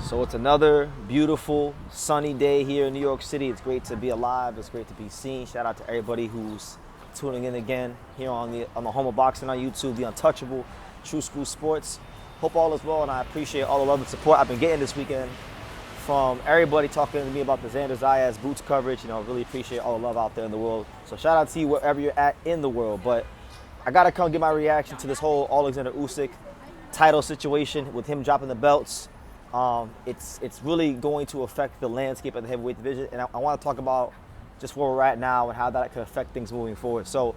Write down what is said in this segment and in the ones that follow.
So it's another beautiful sunny day here in New York City. It's great to be alive. It's great to be seen. Shout out to everybody who's tuning in again here on the home of boxing on YouTube, the untouchable True School Sports. Hope all is well, and I appreciate all the love and support I've been getting this weekend from everybody talking to me about the Xander Zayas boots coverage. Really appreciate all the love out there in the world. So shout out to you wherever you're at in the world. But I gotta come get my reaction to this whole Olekandr Usyk title situation with him dropping the belts. It's really going to affect the landscape of the heavyweight division, and I want to talk about just where we're at now and how that could affect things moving forward. So,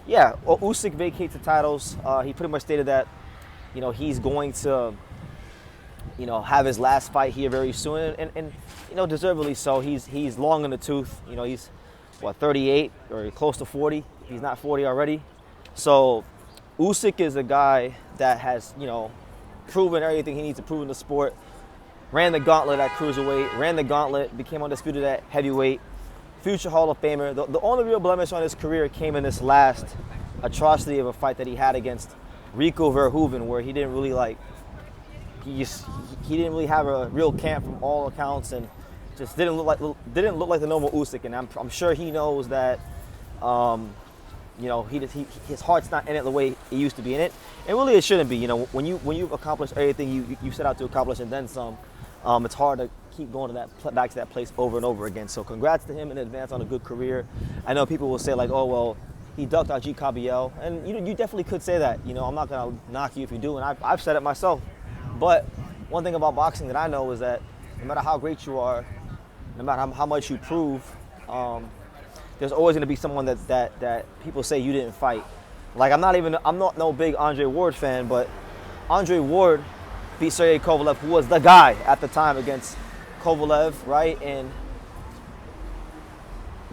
yeah, Usyk vacates the titles. He pretty much stated that, he's going to, have his last fight here very soon, and deservedly so. He's long in the tooth. He's 38 or close to 40. He's not 40 already. So, Usyk is a guy that has, proven everything he needs to prove in the sport. Ran the gauntlet at cruiserweight, ran the gauntlet, became undisputed at heavyweight, future Hall of Famer. The only real blemish on his career came in this last atrocity of a fight that he had against Rico Verhoeven, where he didn't really he didn't really have a real camp from all accounts, and just didn't look like the normal Usyk. And I'm sure he knows that. His heart's not in it the way it used to be in it, and really it shouldn't be. When you've accomplished everything you set out to accomplish and then some, it's hard to keep going back to that place over and over again. So congrats to him in advance on a good career. I know people will say oh well, he ducked Agit Kabayel, and you definitely could say that. I'm not gonna knock you if you do, and I've said it myself. But one thing about boxing that I know is that no matter how great you are, no matter how much you prove, there's always going to be someone that people say you didn't fight. I'm not no big Andre Ward fan, but Andre Ward beat Sergey Kovalev, who was the guy at the time, against Kovalev, right? And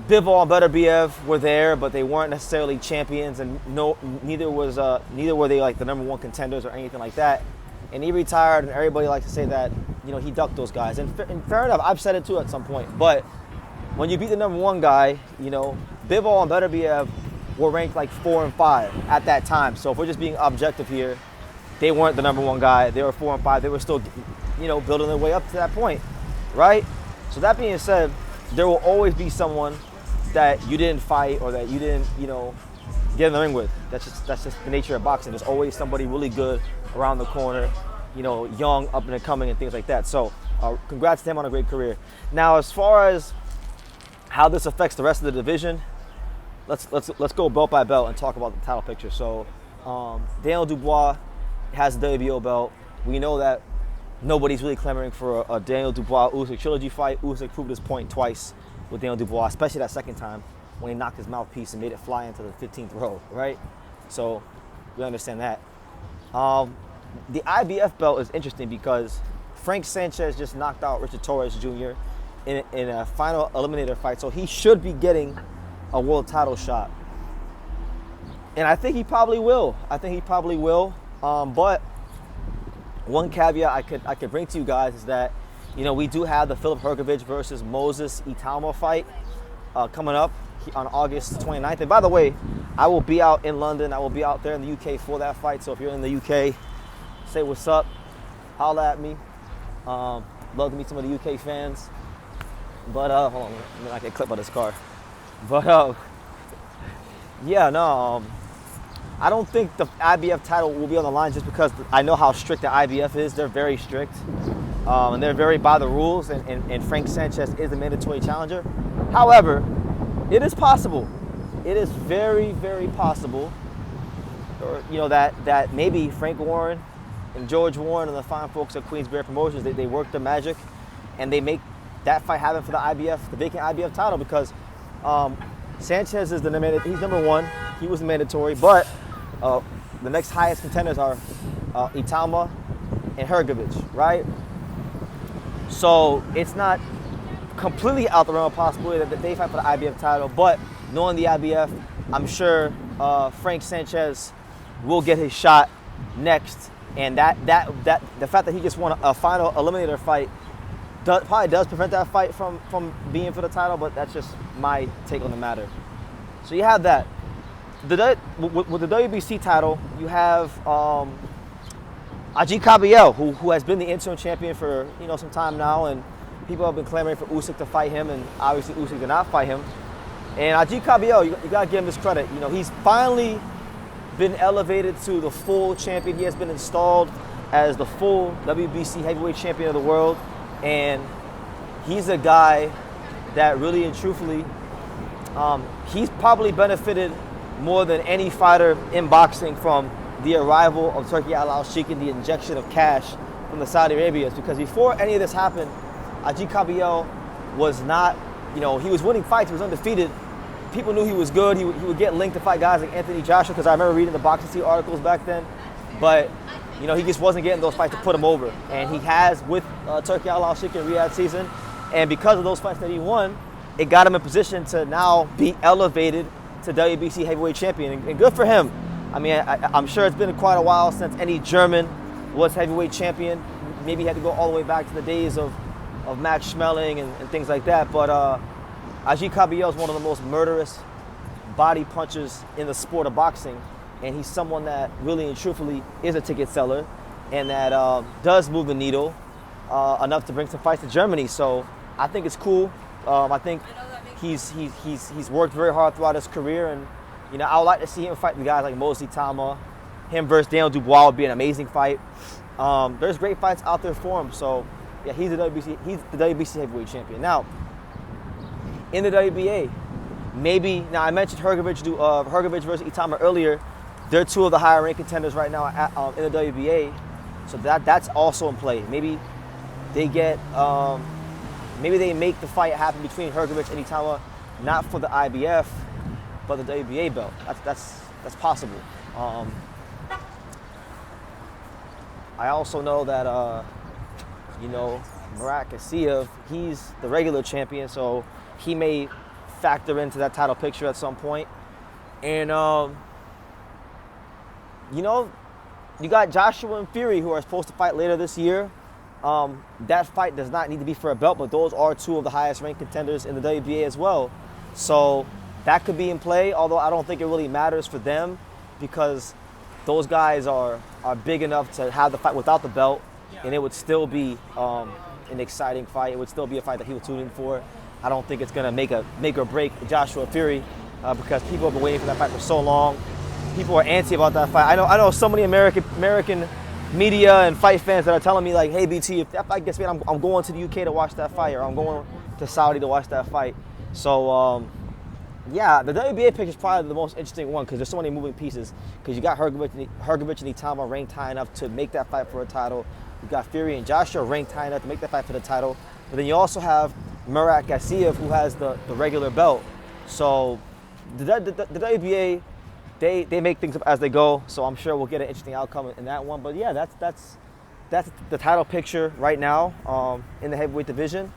Bivol and Beterbiev were there, but they weren't necessarily champions, and neither were they the number one contenders or anything like that. And he retired, and everybody likes to say that he ducked those guys, and fair enough. I've said it too at some point, but when you beat the number one guy, Bivol and Beterbiev were ranked 4 and 5 at that time. So if we're just being objective here, they weren't the number one guy. They were 4 and 5. They were still, building their way up to that point, right? So that being said, there will always be someone that you didn't fight or that you didn't, get in the ring with. That's just the nature of boxing. There's always somebody really good around the corner, young, up and coming, and things like that. So congrats to him on a great career. Now, as far as how this affects the rest of the division, let's go belt by belt and talk about the title picture. So Daniel Dubois has the WBO belt. We know that nobody's really clamoring for a Daniel Dubois-Usyk trilogy fight. Usyk proved his point twice with Daniel Dubois, especially that second time when he knocked his mouthpiece and made it fly into the 15th row, right? So we understand that. The IBF belt is interesting because Frank Sanchez just knocked out Richard Torres Jr. in a final eliminator fight, so he should be getting a world title shot, and I think he probably will. But one caveat I could bring to you guys is that we do have the Filip Hrgović versus Moses Italma fight coming up on August 29th. And by the way, I will be out in London. I will be out there in the UK for that fight. So if you're in the UK, say what's up, holla at me. Love to meet some of the UK fans. But hold on, I get clipped by this car. But I don't think the IBF title will be on the line just because I know how strict the IBF is. They're very strict, and they're very by the rules. And Frank Sanchez is a mandatory challenger. However, it is possible. It is very, very possible, that maybe Frank Warren and George Warren and the fine folks at Queensberry Promotions, they work the magic, and they make that fight happen for the vacant IBF title, because Sanchez is he's number one. He was the mandatory, but the next highest contenders are Italma and Hrgović, right? So it's not completely out the realm of possibility that they fight for the IBF title, but knowing the IBF, I'm sure Frank Sanchez will get his shot next, and that the fact that he just won a final eliminator fight probably does prevent that fight from being for the title, but that's just my take on the matter. So you have that. With the WBC title, you have Agit Kabayel, who has been the interim champion for some time now, and people have been clamoring for Usyk to fight him, and obviously Usyk did not fight him. And Agit Kabayel, you gotta give him his credit. He's finally been elevated to the full champion. He has been installed as the full WBC heavyweight champion of the world, and he's a guy that really and truthfully, he's probably benefited more than any fighter in boxing from the arrival of Turki Al-Usyk and the injection of cash from the Saudi Arabians. Because before any of this happened, Agit Kabayel was not, he was winning fights, he was undefeated. People knew he was good. He would get linked to fight guys like Anthony Joshua, because I remember reading the Boxing Seat articles back then. But, he just wasn't getting those fights to put him over. And he has with Turki Al-Usyk in Riyadh season. And because of those fights that he won, it got him in position to now be elevated to WBC heavyweight champion. And good for him. I mean, I'm sure it's been quite a while since any German was heavyweight champion. Maybe he had to go all the way back to the days of Max Schmeling and things like that. But Agit Kabayel is one of the most murderous body punchers in the sport of boxing. And he's someone that really and truthfully is a ticket seller and that does move the needle enough to bring some fights to Germany. So I think it's cool. I think he's worked very hard throughout his career, and I would like to see him fight the guys like Mosley Tama. Him versus Daniel Dubois would be an amazing fight. There's great fights out there for him. So yeah, he's the WBC heavyweight champion. Now, in the WBA, now I mentioned Hrgovic versus Itama earlier. They're two of the higher ranked contenders right now in the WBA. So that's also in play. Maybe they make the fight happen between Hrgovic and Itama, not for the IBF, but the WBA belt. That's possible. I also know that Murat Gassiev, he's the regular champion, so he may factor into that title picture at some point. And you got Joshua and Fury, who are supposed to fight later this year. That fight does not need to be for a belt, but those are two of the highest ranked contenders in the WBA as well. So that could be in play, although I don't think it really matters for them, because those guys are big enough to have the fight without the belt, and it would still be an exciting fight. It would still be a fight that he would tune in for. I don't think it's going to make or break Joshua Fury, because people have been waiting for that fight for so long. People are antsy about that fight. I know so many American media and fight fans that are telling me, like, hey, BT, if that fight gets made, I'm going to the UK to watch that fight, or I'm going to Saudi to watch that fight. So, yeah, the WBA pick is probably the most interesting one, because there's so many moving pieces. Because you got Hrgovic and Itama ranked high enough to make that fight for a title. You got Fury and Joshua ranked high enough to make that fight for the title. But then you also have Murat Gassiev, who has the regular belt. So the WBA, they make things up as they go. So I'm sure we'll get an interesting outcome in that one. But yeah, that's the title picture right now in the heavyweight division.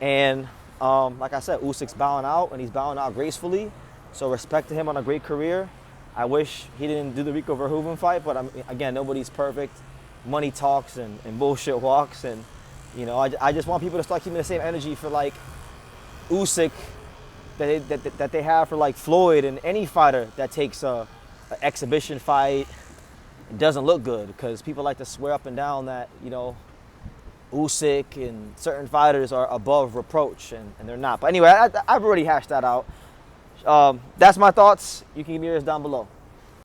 And like I said, Usyk's bowing out, and he's bowing out gracefully. So respect to him on a great career. I wish he didn't do the Rico Verhoeven fight, but again, nobody's perfect. Money talks and bullshit walks, and I just want people to start keeping the same energy for like Usyk that they have for like Floyd and any fighter that takes an exhibition fight and doesn't look good, because people like to swear up and down that Usyk and certain fighters are above reproach, and they're not. But anyway, I've already hashed that out. That's my thoughts. You can give me yours down below.